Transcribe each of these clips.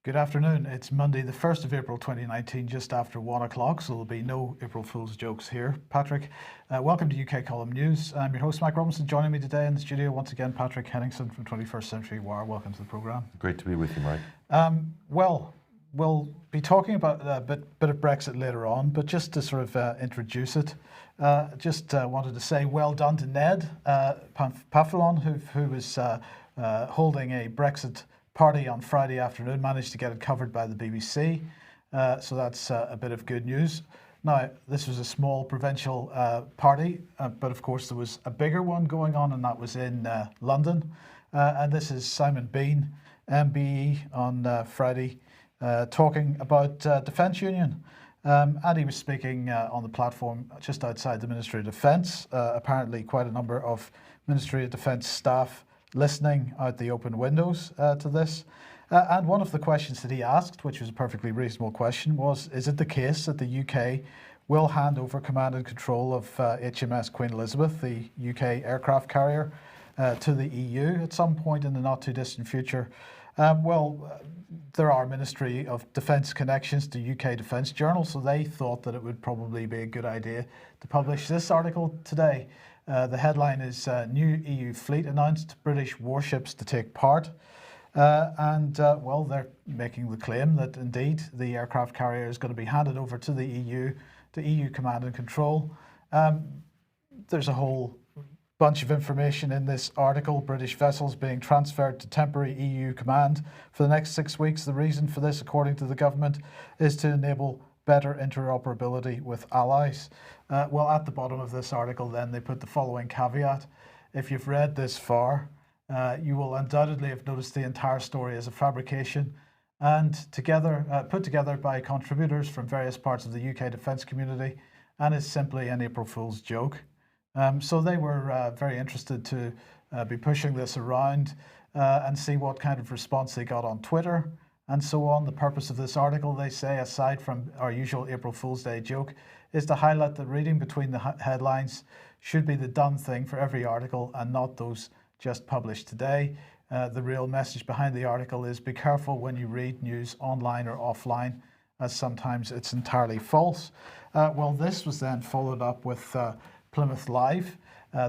Good afternoon. It's Monday, the 1st of April 2019, just after 1 o'clock, so there'll be no April Fool's jokes here. Patrick, welcome to UK Column News. I'm your host, Mike Robinson. Joining me today in the studio, once again, Patrick Henningsen from 21st Century Wire. Welcome to the programme. Great to be with you, Mike. Well, we'll be talking about a bit of Brexit later on, but just to sort of introduce it, wanted to say well done to Ned Pavlon, who was holding a Brexit party on Friday afternoon, managed to get it covered by the BBC. So that's a bit of good news. Now, this was a small provincial party, but of course there was a bigger one going on, and that was in London. And this is Simon Bean, MBE, on Friday, talking about Defence Union. And he was speaking on the platform just outside the Ministry of Defence. Apparently quite a number of Ministry of Defence staff listening out the open windows to this. And one of the questions that he asked, which was a perfectly reasonable question, was, is it the case that the UK will hand over command and control of HMS Queen Elizabeth, the UK aircraft carrier, to the EU at some point in the not too distant future? There are Ministry of Defence connections to UK Defence Journal, so they thought that it would probably be a good idea to publish this article today. The headline is New EU Fleet Announced, British Warships to Take Part. They're making the claim that indeed the aircraft carrier is going to be handed over to the EU, to EU command and control. There's a whole bunch of information in this article. British vessels being transferred to temporary EU command for the next 6 weeks. The reason for this, according to the government, is to enable better interoperability with allies. At the bottom of this article then they put the following caveat. If you've read this far, you will undoubtedly have noticed the entire story as a fabrication and put together by contributors from various parts of the UK defence community, and is simply an April Fool's joke. So they were very interested to be pushing this around and see what kind of response they got on Twitter and so on. The purpose of this article, they say, aside from our usual April Fool's Day joke, is to highlight that reading between the headlines should be the done thing for every article and not those just published today. The real message behind the article is be careful when you read news online or offline, as sometimes it's entirely false. This was then followed up with Plymouth Live.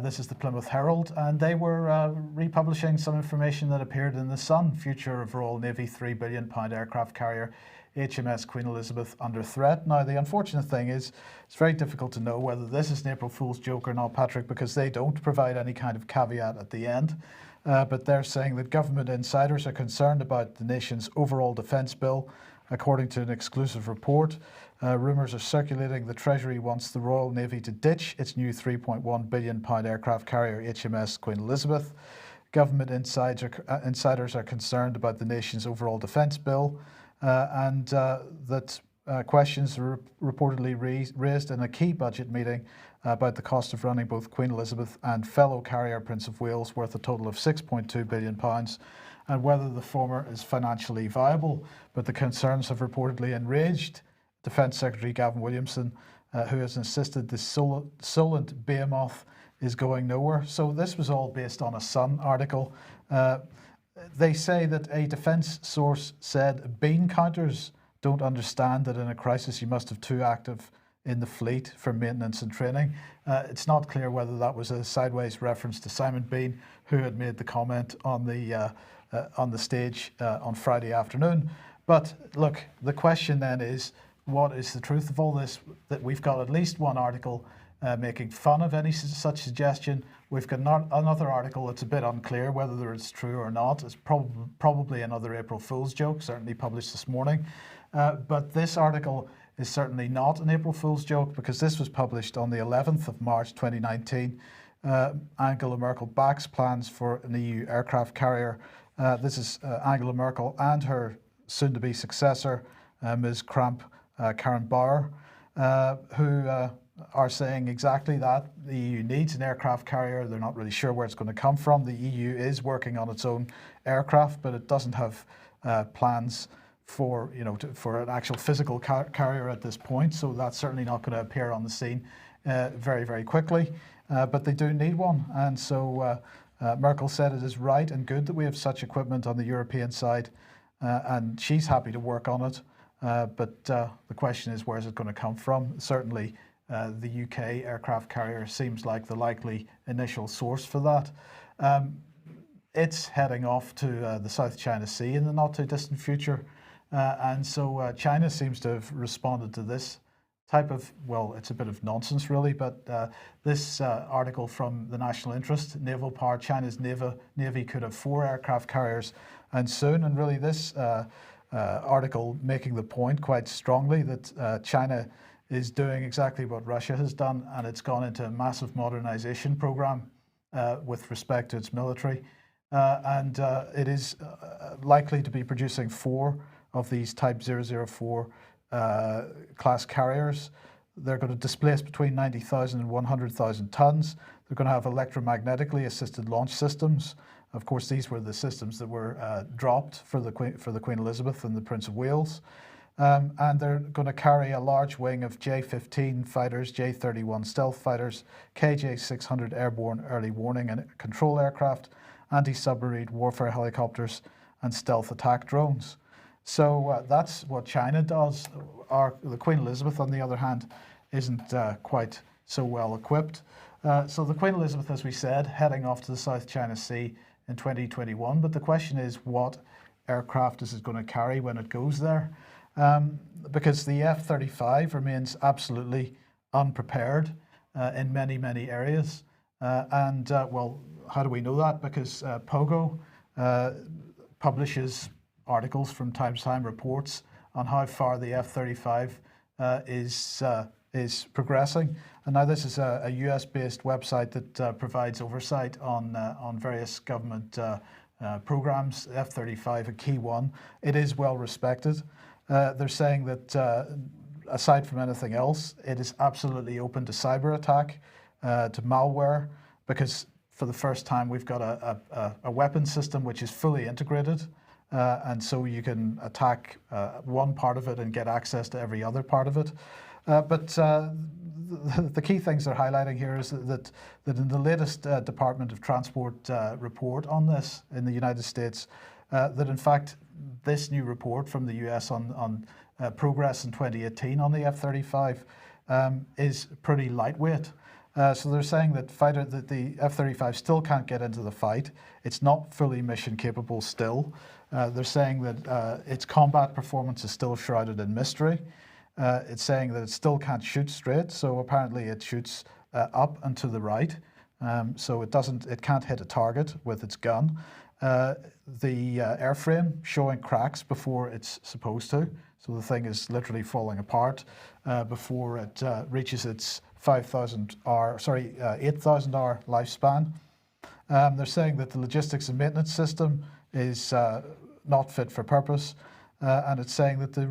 This is the Plymouth Herald, and they were republishing some information that appeared in The Sun. Future of Royal Navy £3 billion aircraft carrier HMS Queen Elizabeth under threat. Now, the unfortunate thing is it's very difficult to know whether this is an April Fool's joke or not, Patrick, because they don't provide any kind of caveat at the end. But they're saying that government insiders are concerned about the nation's overall defence bill. According to an exclusive report, rumours are circulating the Treasury wants the Royal Navy to ditch its new £3.1 billion aircraft carrier HMS Queen Elizabeth. Government insiders are concerned about the nation's overall defence bill, and that questions were reportedly raised in a key budget meeting about the cost of running both Queen Elizabeth and fellow carrier Prince of Wales, worth a total of £6.2 billion, and whether the former is financially viable. But the concerns have reportedly enraged Defence Secretary Gavin Williamson, who has insisted the Solent behemoth is going nowhere. So this was all based on a Sun article. They say that a defence source said bean counters don't understand that in a crisis you must have two active in the fleet for maintenance and training. It's not clear whether that was a sideways reference to Simon Bean, who had made the comment on the stage on Friday afternoon. But look, the question then is, what is the truth of all this? That we've got at least one article making fun of any such suggestion. We've got another article that's a bit unclear whether it's true or not. It's probably another April Fool's joke, certainly published this morning. But this article is certainly not an April Fool's joke, because this was published on the 11th of March 2019. Angela Merkel backs plans for an EU aircraft carrier. This is Angela Merkel and her soon-to-be successor, Ms. Karen Bauer, who are saying exactly that. The EU needs an aircraft carrier. They're not really sure where it's going to come from. The EU is working on its own aircraft, but it doesn't have plans for an actual physical carrier at this point. So that's certainly not going to appear on the scene very, very quickly. But they do need one, and so Merkel said it is right and good that we have such equipment on the European side, and she's happy to work on it. But the question is, where's it going to come from? Certainly, the UK aircraft carrier seems like the likely initial source for that. It's heading off to the South China Sea in the not too distant future. And so China seems to have responded to this type of, well, it's a bit of nonsense really, but this article from the National Interest, Naval Power, China's Navy could have 4 aircraft carriers and soon. And really this article making the point quite strongly that China is doing exactly what Russia has done, and it's gone into a massive modernization program with respect to its military. And it is likely to be producing 4 of these Type 004 class carriers. They're going to displace between 90,000 and 100,000 tons. They're going to have electromagnetically assisted launch systems. Of course, these were the systems that were dropped for the Queen Elizabeth and the Prince of Wales. And they're going to carry a large wing of J-15 fighters, J-31 stealth fighters, KJ-600 airborne early warning and control aircraft, anti-submarine warfare helicopters, and stealth attack drones. So that's what China does. The Queen Elizabeth, on the other hand, isn't quite so well equipped. So the Queen Elizabeth, as we said, heading off to the South China Sea in 2021. But the question is, what aircraft is it going to carry when it goes there? Because the F-35 remains absolutely unprepared in many, many areas. Well, how do we know that? Because Pogo publishes articles from time to time, reports on how far the F-35 is progressing. And now this is a US-based website that provides oversight on various government programs. F-35, a key one. It is well respected. They're saying that aside from anything else, it is absolutely open to cyber attack, to malware, because for the first time we've got a weapon system which is fully integrated. And so you can attack one part of it and get access to every other part of it. But the key things they're highlighting here is that in the latest Department of Transport report on this in the United States, that in fact this new report from the US on progress in 2018 on the F-35 is pretty lightweight. So they're saying that the F-35 still can't get into the fight. It's not fully mission capable still. They're saying that its combat performance is still shrouded in mystery. It's saying that it still can't shoot straight, so apparently it shoots up and to the right. So it can't hit a target with its gun. The airframe showing cracks before it's supposed to. So the thing is literally falling apart before it reaches its 8,000-hour lifespan. They're saying that the logistics and maintenance system is not fit for purpose, and it's saying that the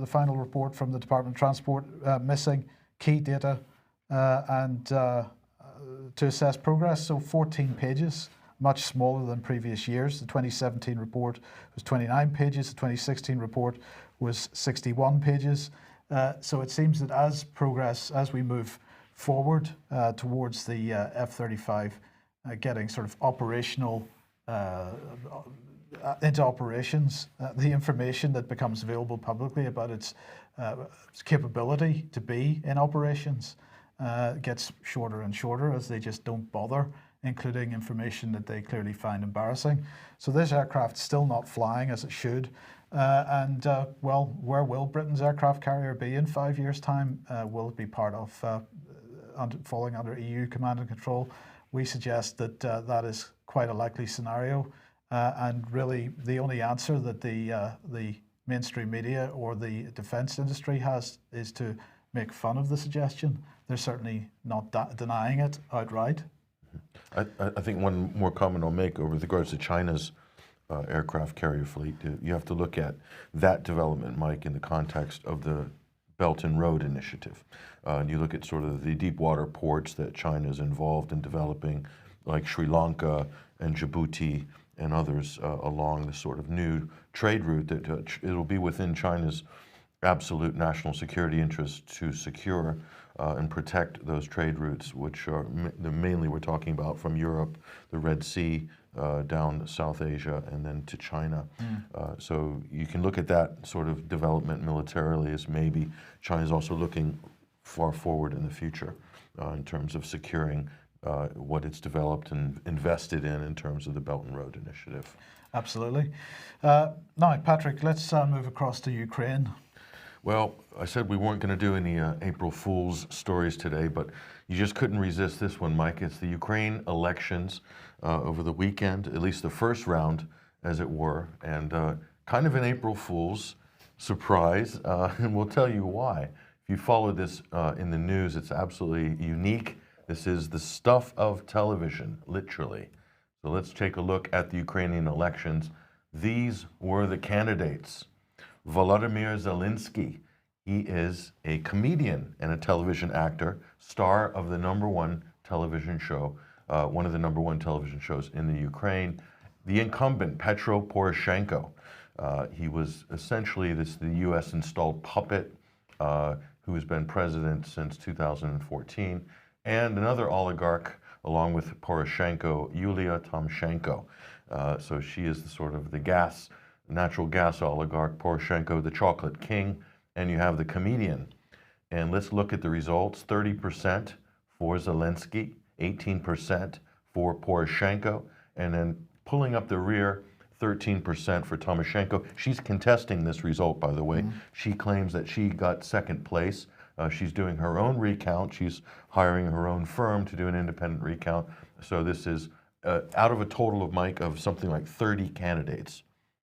final report from the Department of Transport, missing key data and to assess progress. So 14 pages, much smaller than previous years. The 2017 report was 29 pages. The 2016 report was 61 pages. So it seems that as we move forward towards the F-35 getting sort of operational into operations, the information that becomes available publicly about its capability to be in operations gets shorter and shorter as they just don't bother including information that they clearly find embarrassing. So this aircraft's still not flying as it should. Well, where will Britain's aircraft carrier be in 5 years' time? Will it be part of falling under EU command and control? We suggest that that is quite a likely scenario. And really, the only answer that the mainstream media or the defence industry has is to make fun of the suggestion. They're certainly not denying it outright. I think one more comment I'll make with regards to China's aircraft carrier fleet, you have to look at that development, Mike, in the context of the Belt and Road Initiative. And you look at sort of the deep water ports that China is involved in developing, like Sri Lanka and Djibouti and others along the sort of new trade route that it'll be within China's absolute national security interest to secure and protect those trade routes, which are mainly we're talking about from Europe, the Red Sea, down South Asia and then to China. So you can look at that sort of development militarily as maybe China's also looking far forward in the future in terms of securing what it's developed and invested in terms of the Belt and Road Initiative. Absolutely. Now, Patrick, let's move across to Ukraine. Well, I said we weren't going to do any April Fool's stories today, but you just couldn't resist this one, Mike. It's the Ukraine elections over the weekend, at least the first round, as it were, and kind of an April Fool's surprise, and we'll tell you why. If you follow this in the news, it's absolutely unique. This is the stuff of television, literally. So let's take a look at the Ukrainian elections. These were the candidates. Volodymyr Zelensky, he is a comedian and a television actor, star of the #1 television show, one of the #1 television shows in the Ukraine. The incumbent, Petro Poroshenko, he was essentially the U.S. installed puppet who has been president since 2014, and another oligarch along with Poroshenko, Yulia Tymoshenko. So she is the sort of the natural gas oligarch, Poroshenko, the chocolate king, and you have the comedian. And let's look at the results. 30% for Zelensky, 18% for Poroshenko, and then pulling up the rear, 13% for Tymoshenko. She's contesting this result, by the way. She claims that she got second place. She's doing her own recount. She's hiring her own firm to do an independent recount. So this is out of a total of, Mike, of something like 30 candidates.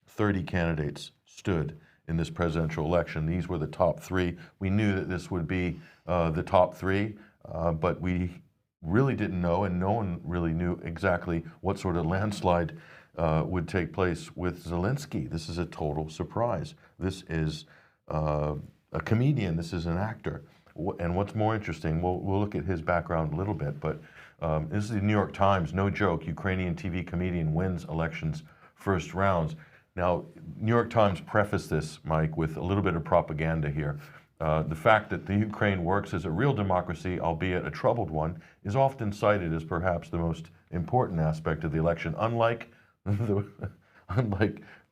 30 candidates stood in this presidential election. These were the top three. We knew that this would be the top three, but we really didn't know, and no one really knew exactly what sort of landslide would take place with Zelensky. This is a total surprise. This is a comedian. This is an actor. And what's more interesting, we'll look at his background a little bit, but this is the New York Times, no joke, Ukrainian TV comedian wins elections first rounds. Now, New York Times prefaced this, Mike, with a little bit of propaganda here. The fact that the Ukraine works as a real democracy, albeit a troubled one, is often cited as perhaps the most important aspect of the election, unlike the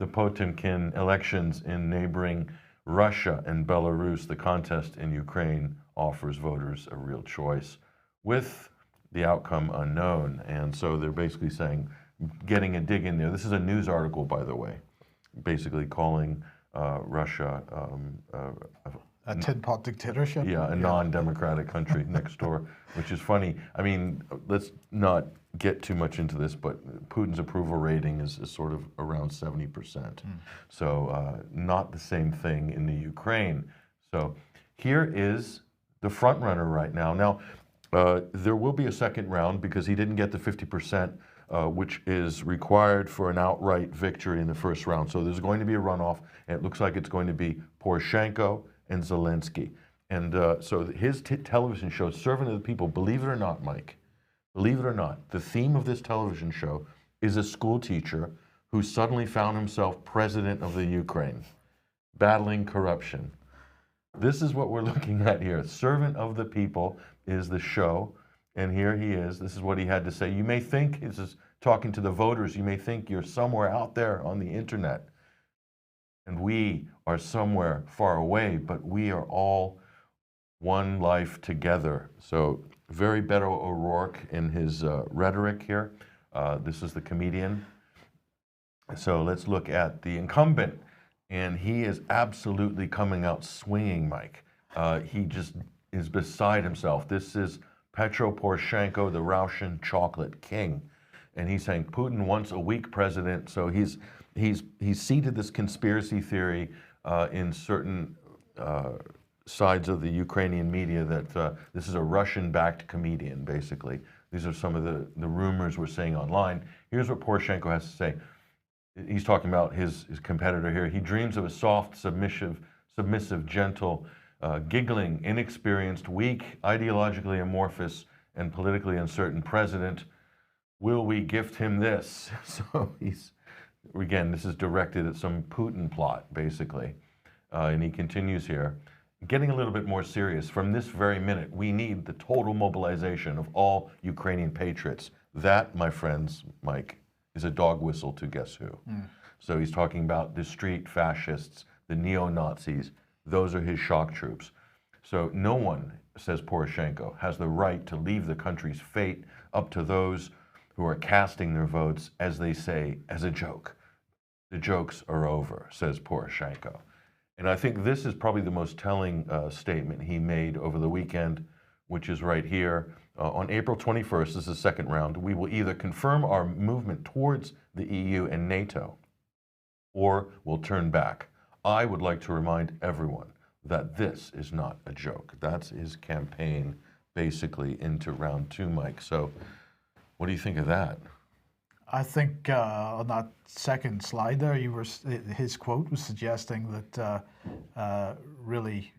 Potemkin elections in neighboring Russia and Belarus. The contest in Ukraine offers voters a real choice with the outcome unknown. And so they're basically saying, getting a dig in there. This is a news article, by the way, basically calling Russia a tin pot dictatorship? Yeah, a non-democratic country next door, which is funny. I mean, let's not get too much into this, but Putin's approval rating is sort of around 70%. So not the same thing in the Ukraine. So here is the front runner right now. Now, there will be a second round because he didn't get the 50%, which is required for an outright victory in the first round. So there's going to be a runoff, and it looks like it's going to be Poroshenko and Zelensky. And so his television show, Servant of the People, believe it or not, Mike, believe it or not, the theme of this television show is a school teacher who suddenly found himself president of the Ukraine, battling corruption. This is what we're looking at here. Servant of the People is the show, and here he is. This is what he had to say. You may think, this is talking to the voters, you may think you're somewhere out there on the internet, and we are somewhere far away, but we are all one life together. So very Beto O'Rourke in his rhetoric here. This is the comedian. So let's look at the incumbent, and he is absolutely coming out swinging, Mike. He just is beside himself. This is Petro Poroshenko, the Russian chocolate king. And he's saying Putin wants a weak president, so he's seeded this conspiracy theory in certain sides of the Ukrainian media that this is a Russian-backed comedian, basically. These are some of the rumors we're seeing online. Here's what Poroshenko has to say. He's talking about his competitor here. He dreams of a soft, submissive, gentle, giggling, inexperienced, weak, ideologically amorphous, and politically uncertain president. Will we gift him this? So again, this is directed at some Putin plot, basically. And he continues here, getting a little bit more serious. From this very minute, we need the total mobilization of all Ukrainian patriots. That, my friends, Mike, is a dog whistle to guess who. So he's talking about the street fascists, the neo-Nazis. Those are his shock troops. So no one, says Poroshenko, has the right to leave the country's fate up to those who are casting their votes, as they say, as a joke. The jokes are over, says Poroshenko. And I think this is probably the most telling statement he made over the weekend, which is right here. On April 21st, this is the second round, we will either confirm our movement towards the EU and NATO, or we'll turn back. I would like to remind everyone that this is not a joke. That's his campaign basically into round two, Mike. So what do you think of that? I think on that second slide there, his quote was suggesting that really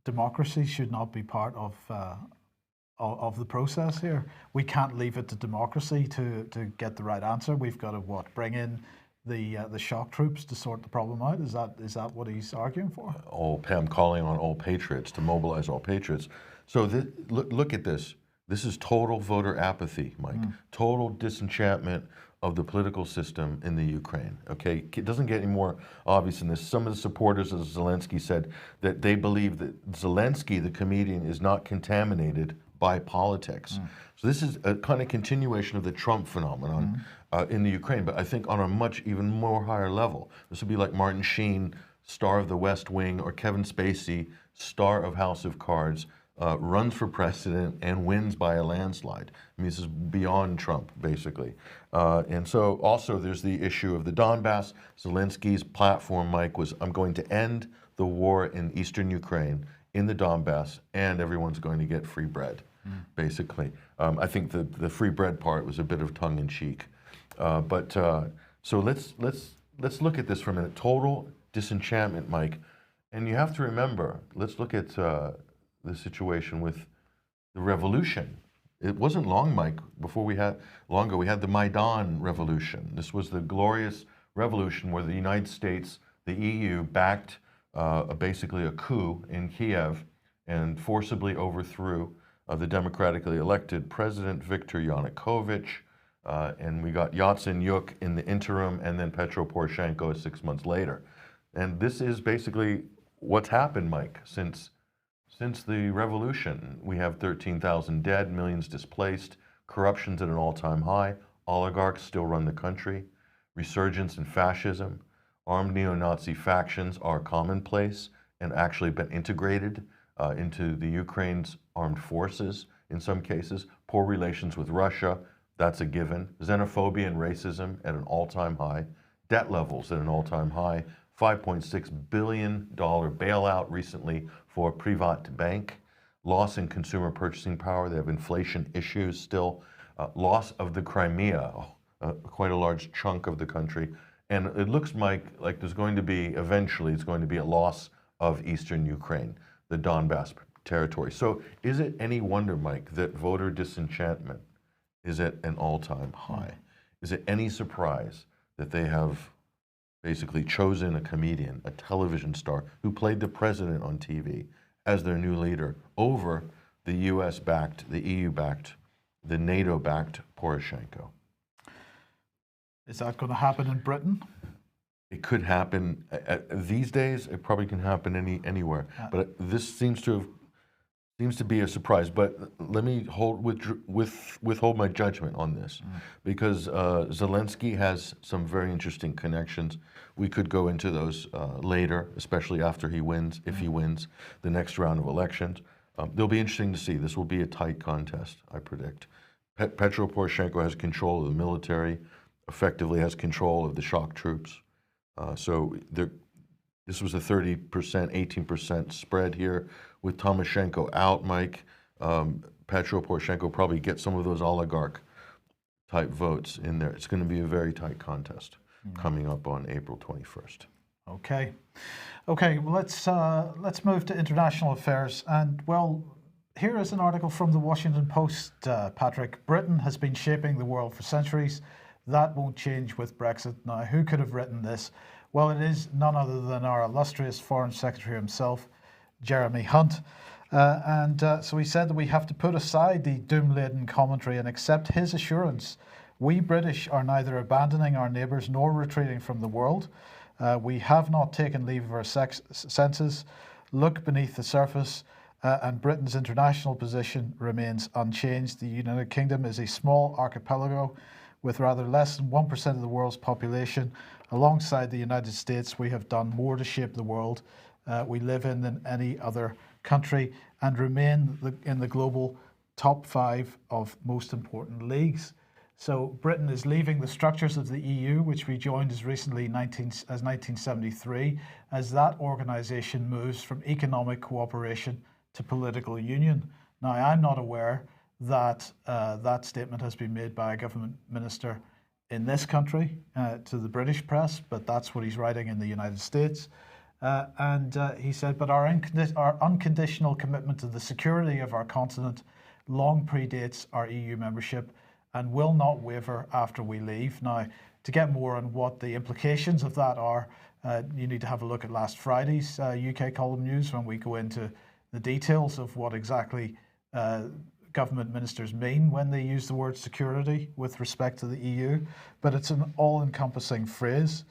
democracy should not be part of the process here. We can't leave it to democracy to get the right answer. We've got to bring in the shock troops to sort the problem out. Is that what he's arguing for? I'm calling on all patriots to mobilize all patriots. So look at this. This is total voter apathy, Mike. Total disenchantment of the political system in the Ukraine. Okay, it doesn't get any more obvious than this. Some of the supporters of Zelensky said that they believe that Zelensky, the comedian, is not contaminated by politics. So this is a kind of continuation of the Trump phenomenon in the Ukraine, but I think on a much even more higher level. This would be like Martin Sheen, star of The West Wing, or Kevin Spacey, star of House of Cards, runs for president and wins by a landslide. I mean, this is beyond Trump, basically. And so also there's the issue of the Donbass. Zelensky's platform, Mike, was I'm going to end the war in eastern Ukraine, in the Donbass, and everyone's going to get free bread, basically. I think the free bread part was a bit of tongue-in-cheek. So let's look at this for a minute. Total disenchantment, Mike. And you have to remember, let's look at the situation with the revolution. It wasn't long, Mike, before we had the Maidan revolution. This was the glorious revolution where the United States, the EU, backed basically a coup in Kiev and forcibly overthrew the democratically elected President Viktor Yanukovych. And we got Yatsenyuk in the interim, and then Petro Poroshenko 6 months later. And this is basically what's happened, Mike, since the revolution. We have 13,000 dead, millions displaced, corruption's at an all-time high, oligarchs still run the country, resurgence in fascism, armed neo-Nazi factions are commonplace and actually been integrated into the Ukraine's armed forces in some cases, poor relations with Russia, that's a given, xenophobia and racism at an all-time high, debt levels at an all-time high, $5.6 billion bailout recently for Privat Bank, loss in consumer purchasing power. They have inflation issues still, loss of the Crimea, quite a large chunk of the country. And it looks, Mike, like there's going to be, eventually, it's going to be a loss of eastern Ukraine, the Donbass territory. So is it any wonder, Mike, that voter disenchantment is at an all-time high? Is it any surprise that they have basically chosen a comedian, a television star, who played the president on TV as their new leader over the US-backed, the EU-backed, the NATO-backed Poroshenko? Is that going to happen in Britain? It could happen these days. It probably can happen anywhere. But this seems to be a surprise. But let me withhold my judgment on this, because Zelensky has some very interesting connections. We could go into those later, especially after he wins, if he wins the next round of elections. They'll be interesting to see. This will be a tight contest, I predict. Petro Poroshenko has control of the military, effectively has control of the shock troops. So this was a 30%, 18% spread here. With Timoshenko out, Mike, Petro Poroshenko probably get some of those oligarch-type votes in there. It's going to be a very tight contest coming up on April 21st. Okay. Well, let's move to international affairs. And, well, here is an article from the Washington Post, Patrick. Britain has been shaping the world for centuries. That won't change with Brexit. Now, who could have written this? Well, it is none other than our illustrious Foreign Secretary himself, Jeremy Hunt. So he said that we have to put aside the doom-laden commentary and accept his assurance We British are neither abandoning our neighbours nor retreating from the world. We have not taken leave of our senses. Look beneath the surface, and Britain's international position remains unchanged. The United Kingdom is a small archipelago with rather less than 1% of the world's population. Alongside the United States, we have done more to shape the world we live in than any other country, and remain in the global top 5 of most important leagues. So Britain is leaving the structures of the EU, which we joined as recently as 1973, as that organisation moves from economic cooperation to political union. Now, I'm not aware that that statement has been made by a government minister in this country to the British press, but that's what he's writing in the United States. He said, but our unconditional commitment to the security of our continent long predates our EU membership and will not waver after we leave. Now, to get more on what the implications of that are, you need to have a look at last Friday's UK column news when we go into the details of what exactly government ministers mean when they use the word security with respect to the EU. But it's an all-encompassing phrase.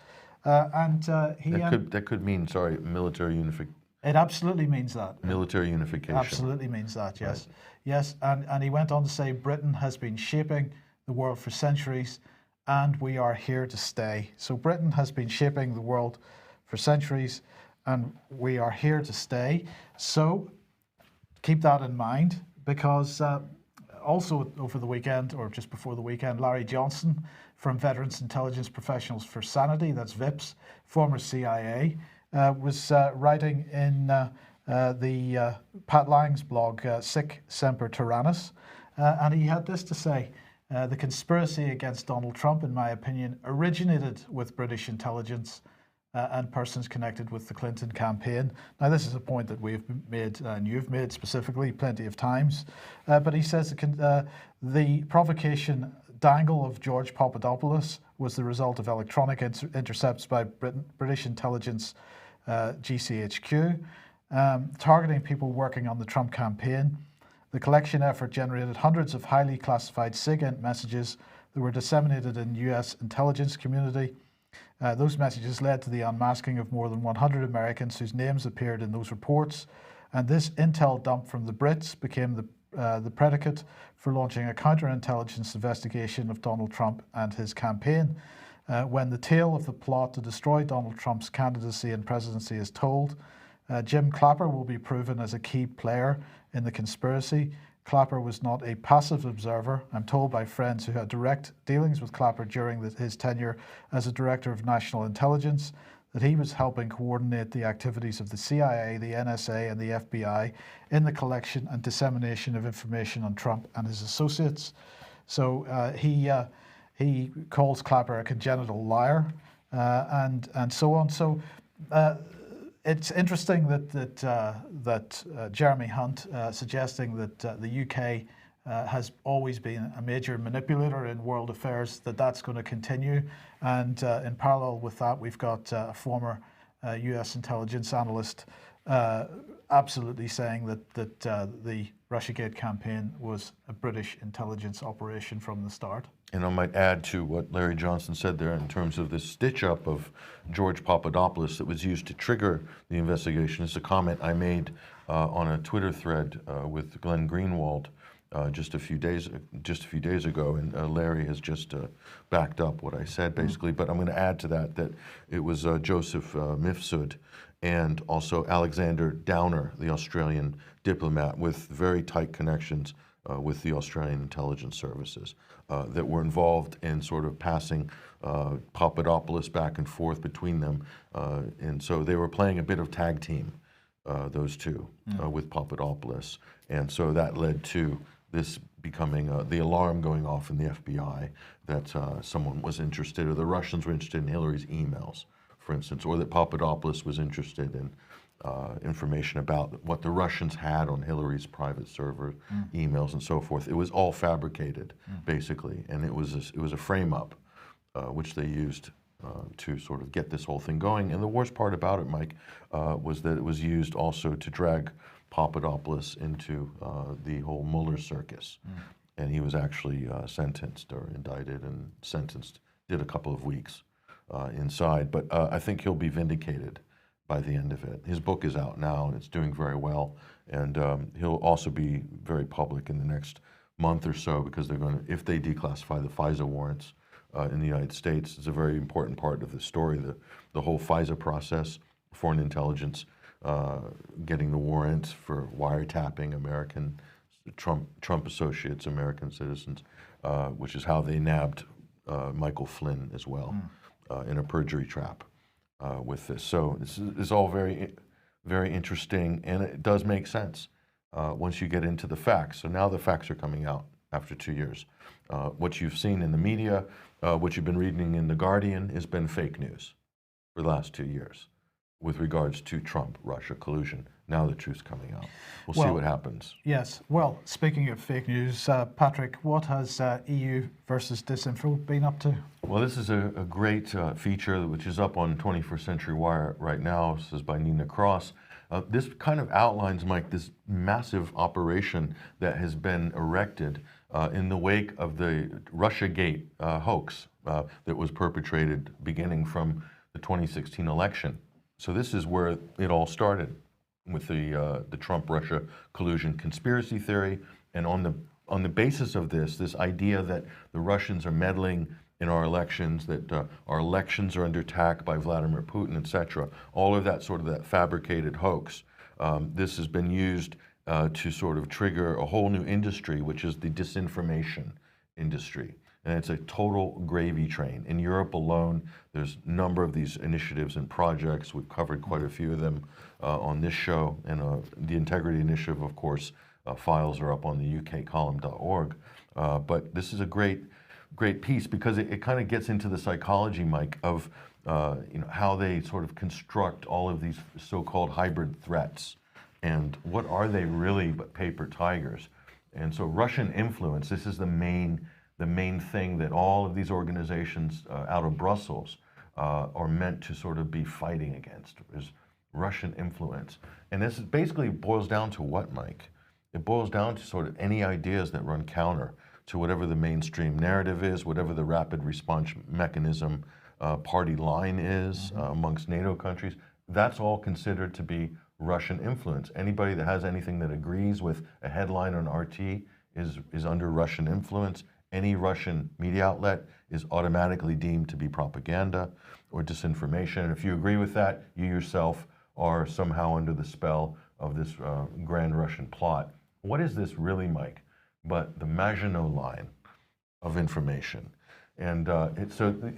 That could mean, sorry, military unification. It absolutely means that. Military unification. Absolutely means that, yes. Right. Yes, and he went on to say Britain has been shaping the world for centuries and we are here to stay. So Britain has been shaping the world for centuries and we are here to stay. So keep that in mind, because also over the weekend, or just before the weekend, Larry Johnson from Veterans Intelligence Professionals for Sanity, that's VIPS, former CIA, was writing in the Pat Lang's blog, Sic Semper Tyrannis, and he had this to say: the conspiracy against Donald Trump, in my opinion, originated with British intelligence and persons connected with the Clinton campaign. Now, this is a point that we've made, and you've made specifically plenty of times, but he says the provocation dangle of George Papadopoulos was the result of electronic intercepts by British intelligence GCHQ, targeting people working on the Trump campaign. The collection effort generated hundreds of highly classified SIGINT messages that were disseminated in US intelligence community. Those messages led to the unmasking of more than 100 Americans whose names appeared in those reports, and this intel dump from the Brits became the predicate for launching a counterintelligence investigation of Donald Trump and his campaign. When the tale of the plot to destroy Donald Trump's candidacy and presidency is told, Jim Clapper will be proven as a key player in the conspiracy. Clapper was not a passive observer. I'm told by friends who had direct dealings with Clapper during his tenure as a Director of National Intelligence that he was helping coordinate the activities of the CIA, the NSA, and the FBI in the collection and dissemination of information on Trump and his associates. So he calls Clapper a congenital liar, and so on. So it's interesting that Jeremy Hunt suggesting that the UK has always been a major manipulator in world affairs, that's going to continue. And in parallel with that, we've got a former US intelligence analyst absolutely saying that the Russiagate campaign was a British intelligence operation from the start. And I might add to what Larry Johnson said there in terms of this stitch-up of George Papadopoulos that was used to trigger the investigation. It's a comment I made on a Twitter thread with Glenn Greenwald just a few days ago, and Larry has just backed up what I said basically. But I'm going to add to that it was Joseph Mifsud and also Alexander Downer, the Australian diplomat with very tight connections with the Australian intelligence services that were involved in sort of passing Papadopoulos back and forth between them. And so they were playing a bit of tag team, those two, with Papadopoulos. And so that led to this becoming the alarm going off in the FBI that someone was interested, or the Russians were interested in Hillary's emails, for instance, or that Papadopoulos was interested in information about what the Russians had on Hillary's private server emails and so forth. It was all fabricated, basically, and it was a frame-up which they used to sort of get this whole thing going. And the worst part about it, Mike, was that it was used also to drag Papadopoulos into the whole Mueller circus. and he was actually sentenced or indicted and sentenced. Did a couple of weeks inside, but I think he'll be vindicated by the end of it. His book is out now, and it's doing very well, and he'll also be very public in the next month or so, because they're going to, if they declassify the FISA warrants in the United States, it's a very important part of the story, the whole FISA process, foreign intelligence, getting the warrants for wiretapping American Trump associates, American citizens, which is how they nabbed Michael Flynn as well in a perjury trap with this. So this is all very, very interesting, and it does make sense once you get into the facts. So now the facts are coming out after 2 years. What you've seen in the media, what you've been reading in The Guardian has been fake news for the last 2 years with regards to Trump-Russia collusion. Now the truth's coming out. We'll see what happens. Yes. Well, speaking of fake news, Patrick, what has EU versus Disinfo been up to? Well, this is a great feature which is up on 21st Century Wire right now. This is by Nina Cross. This kind of outlines, Mike, this massive operation that has been erected in the wake of the Russiagate hoax that was perpetrated beginning from the 2016 election. So this is where it all started, with the Trump-Russia collusion conspiracy theory, and on the basis of this idea that the Russians are meddling in our elections, that our elections are under attack by Vladimir Putin, etc. All of that sort of that fabricated hoax. This has been used to sort of trigger a whole new industry, which is the disinformation industry. And it's a total gravy train. In Europe alone, there's a number of these initiatives and projects. We've covered quite a few of them on this show. And the Integrity Initiative, of course, files are up on the ukcolumn.org. But this is a great piece, because it kind of gets into the psychology, Mike, of how they sort of construct all of these so-called hybrid threats. And what are they really but paper tigers? And so Russian influence, this is the main thing that all of these organizations out of Brussels are meant to sort of be fighting against, is Russian influence. And this basically boils down to what, Mike? It boils down to sort of any ideas that run counter to whatever the mainstream narrative is, whatever the rapid response mechanism party line is amongst NATO countries. That's all considered to be Russian influence. Anybody that has anything that agrees with a headline on RT is under Russian influence. Any Russian media outlet is automatically deemed to be propaganda or disinformation. And if you agree with that, you yourself are somehow under the spell of this grand Russian plot. What is this really, Mike, but the Maginot Line of information? And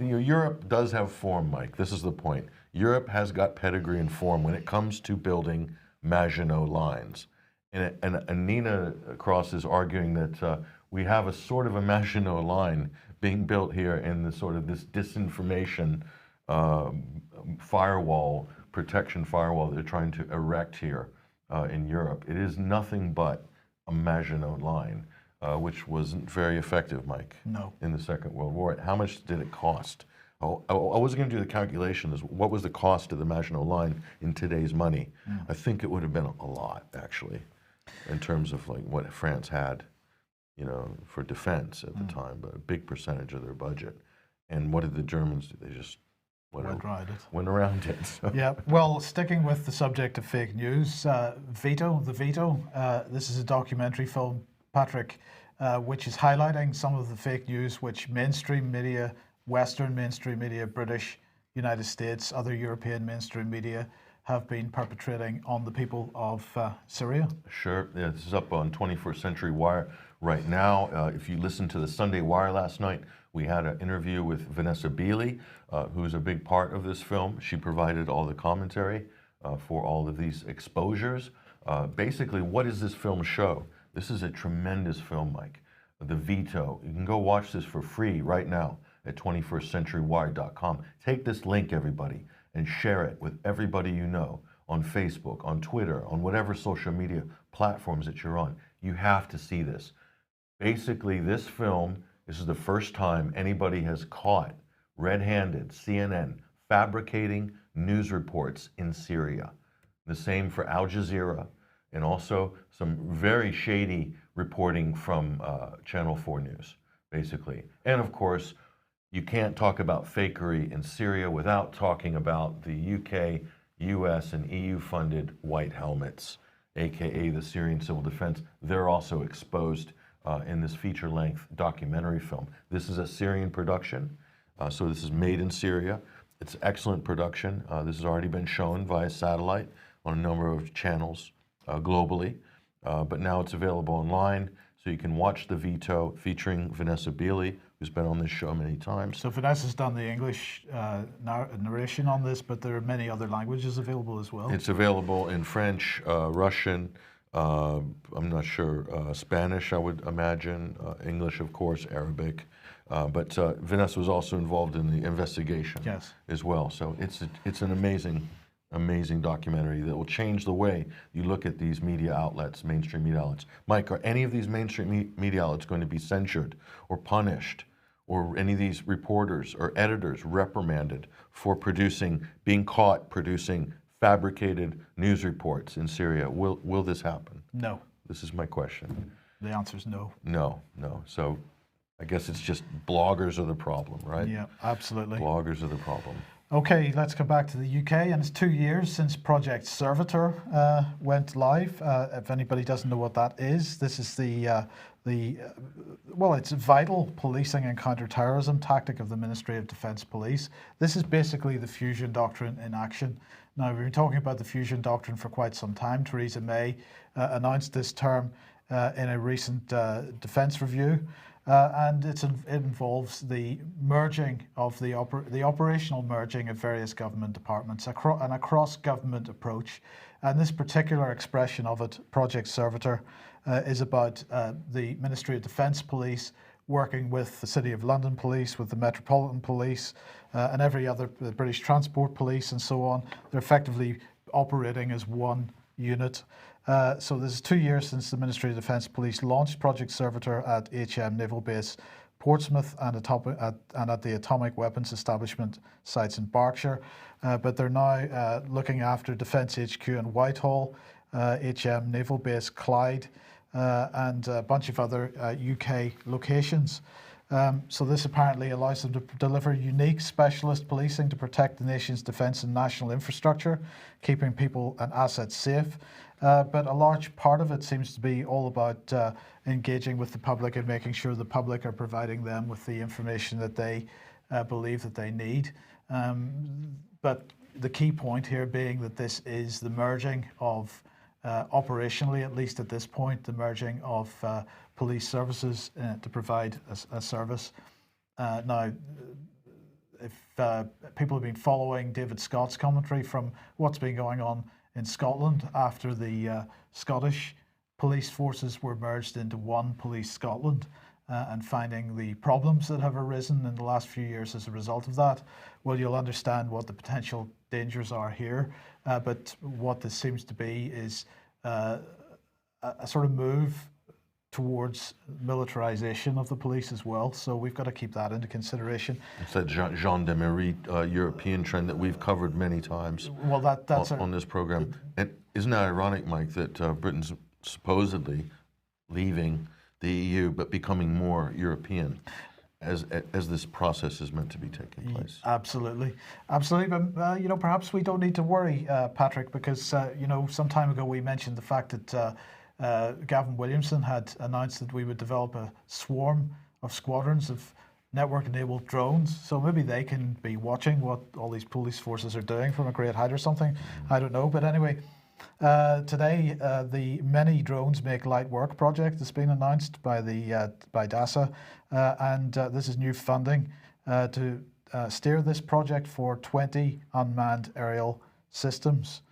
Europe does have form, Mike. This is the point. Europe has got pedigree and form when it comes to building Maginot Lines. And Nina Cross is arguing that we have a sort of a Maginot Line being built here in the sort of this disinformation firewall, protection firewall that they're trying to erect here in Europe. It is nothing but a Maginot Line, which wasn't very effective, Mike, in the Second World War. How much did it cost? I wasn't going to do the calculation. What was the cost of the Maginot Line in today's money? I think it would have been a lot, actually, in terms of like what France had, for defense at the time, but a big percentage of their budget. And what did the Germans do? They just went around it. So. Yeah, well, sticking with the subject of fake news, VETO, this is a documentary film, Patrick, which is highlighting some of the fake news which mainstream media, Western mainstream media, British, United States, other European mainstream media have been perpetrating on the people of Syria. Sure, yeah, this is up on 21st Century Wire right now. If you listened to the Sunday Wire last night, we had an interview with Vanessa Beeley, who's a big part of this film. She provided all the commentary for all of these exposures. Basically, what does this film show? This is a tremendous film, Mike. The VETO. You can go watch this for free right now at 21stcenturywire.com. Take this link, everybody, and share it with everybody you know on Facebook, on Twitter, on whatever social media platforms that you're on. You have to see this. Basically, this film, this is the first time anybody has caught red-handed CNN fabricating news reports in Syria. The same for Al Jazeera, and also some very shady reporting from Channel 4 News, basically. And of course, you can't talk about fakery in Syria without talking about the UK, US, and EU-funded white helmets, aka the Syrian Civil Defense. They're also exposed in this feature-length documentary film. This is a Syrian production, so this is made in Syria. It's excellent production. This has already been shown via satellite on a number of channels globally, but now it's available online, so you can watch the VETO featuring Vanessa Beeley, who's been on this show many times. So Vanessa's done the English narration on this, but there are many other languages available as well. It's available in French, Russian, I'm not sure, Spanish, I would imagine, English, of course, Arabic. But Vanessa was also involved in the investigation as well. So it's an amazing documentary that will change the way you look at these media outlets, mainstream media outlets. Mike, are any of these mainstream media outlets going to be censured or punished, or any of these reporters or editors reprimanded for being caught producing fabricated news reports in Syria? Will this happen? No. This is my question. The answer is no. No. So I guess it's just bloggers are the problem, right? Yeah, absolutely. Bloggers are the problem. Okay, let's come back to the UK, and it's 2 years since Project Servator went live. If anybody doesn't know what that is, this is well, it's a vital policing and counter-terrorism tactic of the Ministry of Defence Police. This is basically the Fusion Doctrine in action. Now, we've been talking about the Fusion Doctrine for quite some time. Theresa May announced this term in a recent defence review. And it involves the merging of the operational merging of various government departments, and a cross-government approach. And this particular expression of it, Project Servator, is about the Ministry of Defence Police working with the City of London Police, with the Metropolitan Police, and every other, the British Transport Police and so on. They're effectively operating as one unit. So this is 2 years since the Ministry of Defence Police launched Project Servator at HM Naval Base Portsmouth and at the Atomic Weapons Establishment sites in Berkshire. But they're now looking after Defence HQ in Whitehall, HM Naval Base Clyde, and a bunch of other UK locations. So this apparently allows them to deliver unique specialist policing to protect the nation's defence and national infrastructure, keeping people and assets safe. But a large part of it seems to be all about engaging with the public and making sure the public are providing them with the information that they believe that they need. But the key point here being that this is the merging of, operationally at least at this point, the merging of police services to provide a service. Now, if people have been following David Scott's commentary from what's been going on in Scotland after the Scottish police forces were merged into one Police Scotland, and finding the problems that have arisen in the last few years as a result of that, well, you'll understand what the potential dangers are here. But what this seems to be is a sort of move towards militarization of the police as well. So we've got to keep that into consideration. It's that gendarmerie European trend that we've covered many times. Well, that's on this program. And isn't it ironic, Mike, that Britain's supposedly leaving the EU but becoming more European as this process is meant to be taking place? Absolutely. But you know, perhaps we don't need to worry, Patrick, because you know, some time ago we mentioned the fact that Gavin Williamson had announced that we would develop a swarm of squadrons of network-enabled drones. So maybe they can be watching what all these police forces are doing from a great height or something. I don't know. But anyway, today the Many Drones Make Light Work project has been announced by by DASA, and this is new funding to steer this project for 20 unmanned aerial systems.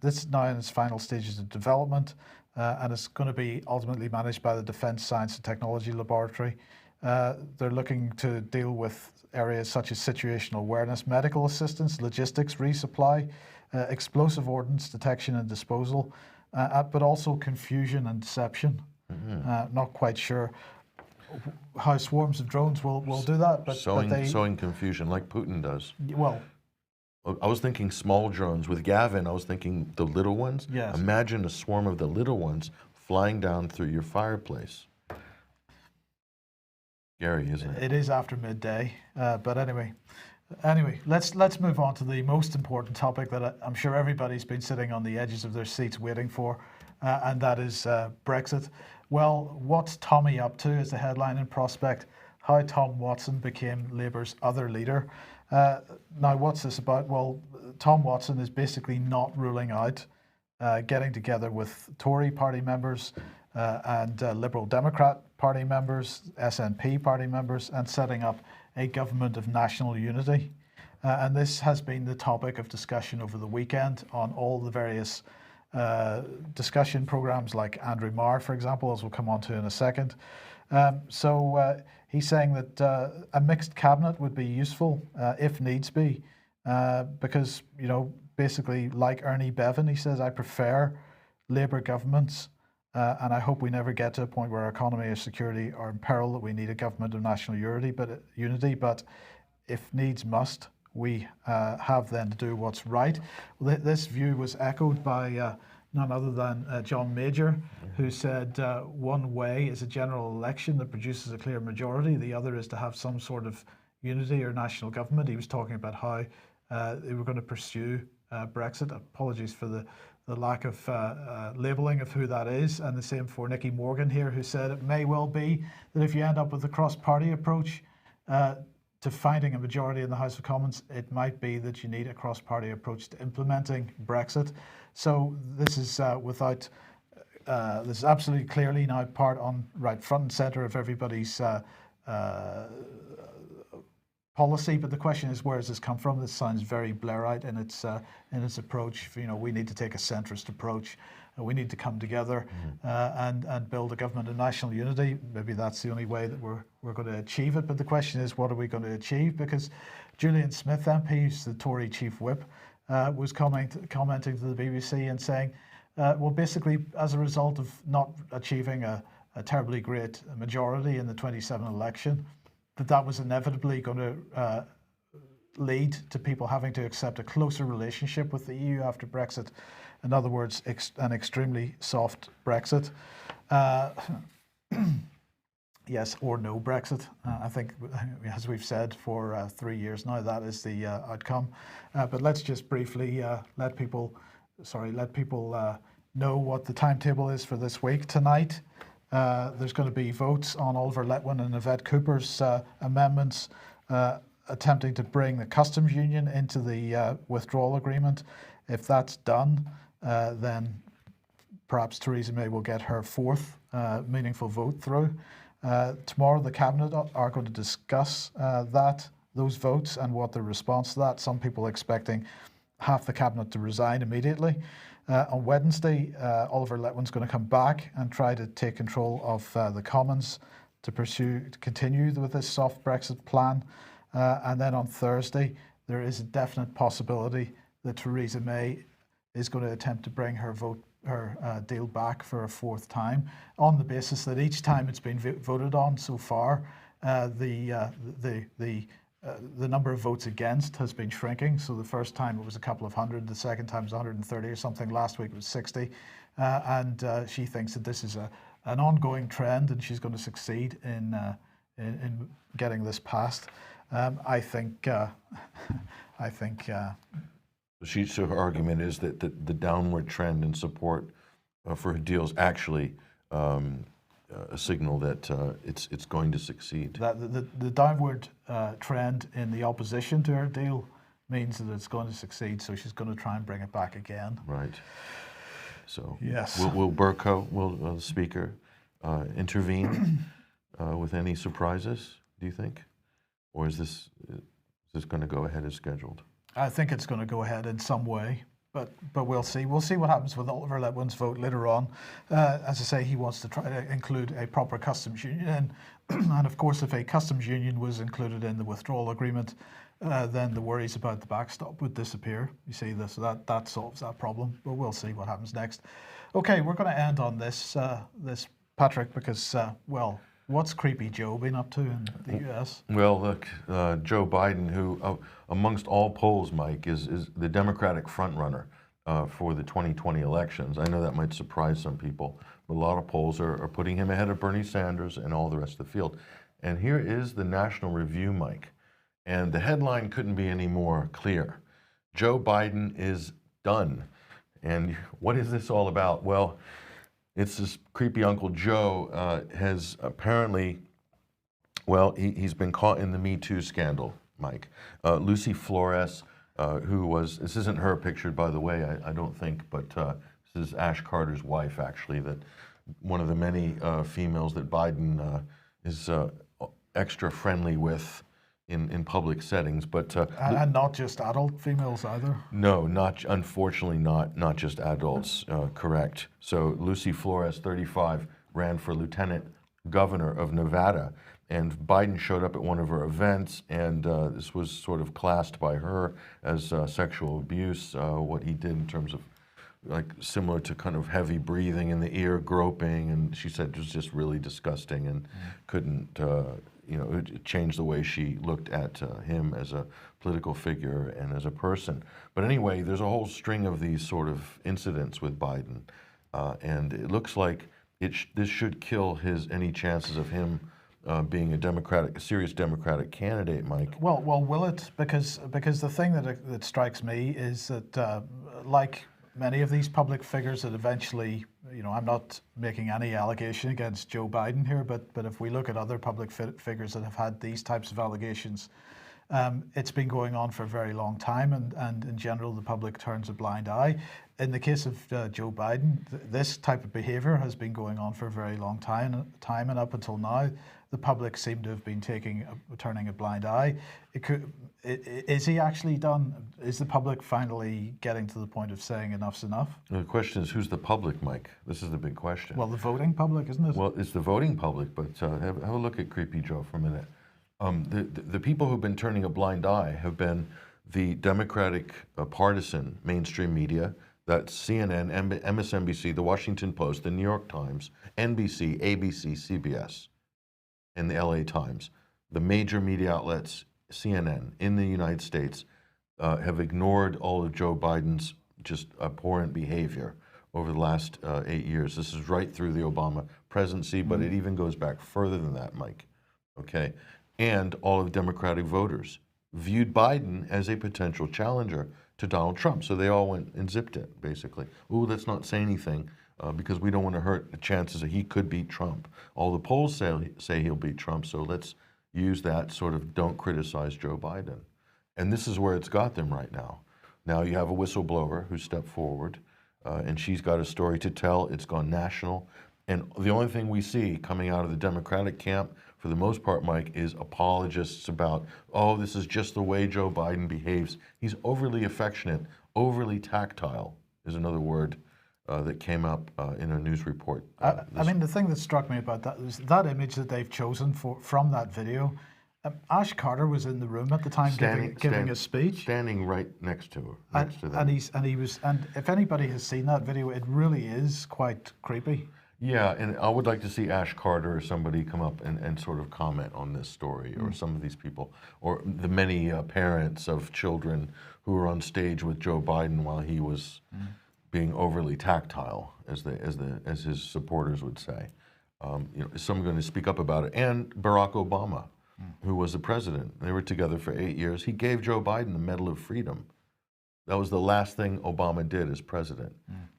This is now in its final stages of development, and it's going to be ultimately managed by the Defence Science and Technology Laboratory. They're looking to deal with areas such as situational awareness, medical assistance, logistics, resupply, explosive ordnance detection and disposal, but also confusion and deception. Not quite sure how swarms of drones will do that, but sowing confusion like Putin does. Well, I was thinking small drones. With Gavin, I was thinking the little ones. Yes. Imagine a swarm of the little ones flying down through your fireplace. Scary, isn't it? It is after midday, but anyway, let's move on to the most important topic that I'm sure everybody's been sitting on the edges of their seats waiting for, and that is Brexit. Well, what's Tommy up to is the headline in Prospect. How Tom Watson became Labour's other leader. Now, what's this about? Well, Tom Watson is basically not ruling out getting together with Tory party members and Liberal Democrat party members, SNP party members, and setting up a government of national unity. And this has been the topic of discussion over the weekend on all the various discussion programs like Andrew Marr, for example, as we'll come on to in a second. So he's saying that a mixed cabinet would be useful if needs be, because, you know, basically like Ernie Bevan, he says, I prefer Labour governments and I hope we never get to a point where our economy or security are in peril that we need a government of national unity. But if needs must, we have then to do what's right. This view was echoed by none other than John Major, who said one way is a general election that produces a clear majority. The other is to have some sort of unity or national government. He was talking about how they were going to pursue Brexit. Apologies for the lack of labelling of who that is. And the same for Nicky Morgan here, who said it may well be that if you end up with a cross-party approach to finding a majority in the House of Commons, it might be that you need a cross-party approach to implementing Brexit. So this is this is absolutely clearly now part on right front and centre of everybody's policy. But the question is, where does this come from? This sounds very Blairite in its approach. You know, we need to take a centrist approach. We need to come together and build a government of national unity. Maybe that's the only way that we're going to achieve it. But the question is, what are we going to achieve? Because Julian Smith MP, who's the Tory chief whip, was commenting to the BBC and saying, well, basically, as a result of not achieving a terribly great majority in the 27 election, that was inevitably going to lead to people having to accept a closer relationship with the EU after Brexit. In other words, an extremely soft Brexit. Yes or no Brexit. I think, as we've said for 3 years now, that is the outcome. But let's just briefly let people know what the timetable is for this week. Tonight, there's going to be votes on Oliver Letwin and Yvette Cooper's amendments attempting to bring the customs union into the withdrawal agreement. If that's done, then perhaps Theresa May will get her fourth meaningful vote through. Tomorrow, the Cabinet are going to discuss those votes and what the response to that. Some people expecting half the Cabinet to resign immediately. On Wednesday, Oliver Letwin's going to come back and try to take control of the Commons to continue with this soft Brexit plan. And then on Thursday, there is a definite possibility that Theresa May is going to attempt to bring her deal back for a fourth time, on the basis that each time it's been voted on so far, the number of votes against has been shrinking. So the first time it was a couple of hundred, the second time was 130 or something, last week it was 60. And she thinks that this is an ongoing trend and she's going to succeed in getting this passed. I think So her argument is that the downward trend in support for her deal is actually a signal that it's going to succeed. That the downward trend in the opposition to her deal means that it's going to succeed, so she's going to try and bring it back again. Right. So yes. Will Burko, the Speaker, intervene with any surprises, do you think? Or is this going to go ahead as scheduled? I think it's going to go ahead in some way, but we'll see. We'll see what happens with Oliver Letwin's vote later on. As I say, he wants to try to include a proper customs union, and of course, if a customs union was included in the withdrawal agreement, then the worries about the backstop would disappear. You see, so that solves that problem. But we'll see what happens next. Okay, we're going to end on this, Patrick, because well, what's Creepy Joe been up to in the US? Well, look, Joe Biden, who amongst all polls, Mike, is the Democratic frontrunner for the 2020 elections. I know that might surprise some people, but a lot of polls are putting him ahead of Bernie Sanders and all the rest of the field. And here is the National Review, Mike. And the headline couldn't be any more clear. Joe Biden is done. And what is this all about? Well, it's this creepy Uncle Joe has apparently, well, he's been caught in the Me Too scandal, Mike. Lucy Flores, who was, this isn't her pictured, by the way, I don't think, but this is Ash Carter's wife, actually, that one of the many females that Biden is extra friendly with in public settings, but and not just adult females either. No, unfortunately not just adults. Correct. So Lucy Flores, 35, ran for lieutenant governor of Nevada, and Biden showed up at one of her events, and this was sort of classed by her as sexual abuse. What he did in terms of like similar to kind of heavy breathing in the ear, groping, and she said it was just really disgusting and couldn't. It changed the way she looked at him as a political figure and as a person. But anyway, there's a whole string of these sort of incidents with Biden, and it looks like this should kill any chances of him being a serious Democratic candidate, Mike. Well, will it? Because the thing that strikes me is that like many of these public figures that eventually, I'm not making any allegation against Joe Biden here, but if we look at other public figures that have had these types of allegations, it's been going on for a very long time, and in general, the public turns a blind eye. In the case of Joe Biden, this type of behavior has been going on for a very long time, and up until now, the public seem to have been turning a blind eye. Is he actually done? Is the public finally getting to the point of saying enough's enough? The question is, who's the public, Mike? This is the big question. Well, the voting public, isn't it? Well, it's the voting public, but have a look at Creepy Joe for a minute. The people who've been turning a blind eye have been the Democratic partisan mainstream media. That's CNN, MSNBC, The Washington Post, The New York Times, NBC, ABC, CBS, and the LA Times. The major media outlets, CNN, in the United States, have ignored all of Joe Biden's just abhorrent behavior over the last 8 years. This is right through the Obama presidency, but it even goes back further than that, Mike. Okay? And all of Democratic voters viewed Biden as a potential challenger to Donald Trump. So they all went and zipped it, basically. Ooh, let's not say anything because we don't want to hurt the chances that he could beat Trump. All the polls say he'll beat Trump, so let's use that sort of don't criticize Joe Biden. And this is where it's got them right now. Now you have a whistleblower who stepped forward, and she's got a story to tell. It's gone national. And the only thing we see coming out of the Democratic camp, for the most part, Mike, is apologists about, oh, this is just the way Joe Biden behaves. He's overly affectionate, overly tactile is another word that came up in a news report. I mean, the thing that struck me about that is that image that they've chosen from that video. Ash Carter was in the room at the time giving a speech, standing right next to her, and if anybody has seen that video, it really is quite creepy. Yeah, and I would like to see Ash Carter or somebody come up and sort of comment on this story, or some of these people, or the many parents of children who were on stage with Joe Biden while he was being overly tactile, as his supporters would say. Is someone going to speak up about it? And Barack Obama, who was the president, they were together for 8 years. He gave Joe Biden the Medal of Freedom. That was the last thing Obama did as president.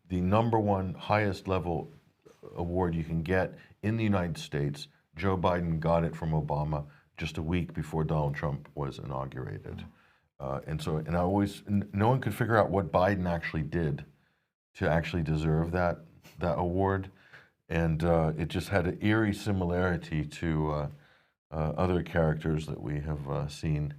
The #1 highest level award you can get in the United States. Joe Biden got it from Obama just a week before Donald Trump was inaugurated. No one could figure out what Biden actually did to actually deserve that award. And it just had an eerie similarity to other characters that we have seen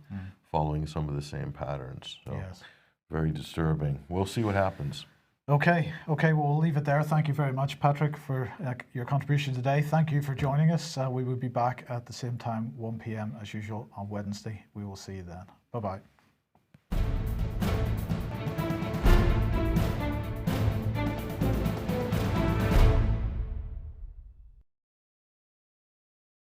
following some of the same patterns. So yes. Very disturbing. We'll see what happens. Okay, well, we'll leave it there. Thank you very much, Patrick, for your contribution today. Thank you for joining us. We will be back at the same time, 1 p.m. as usual on Wednesday. We will see you then. Bye-bye.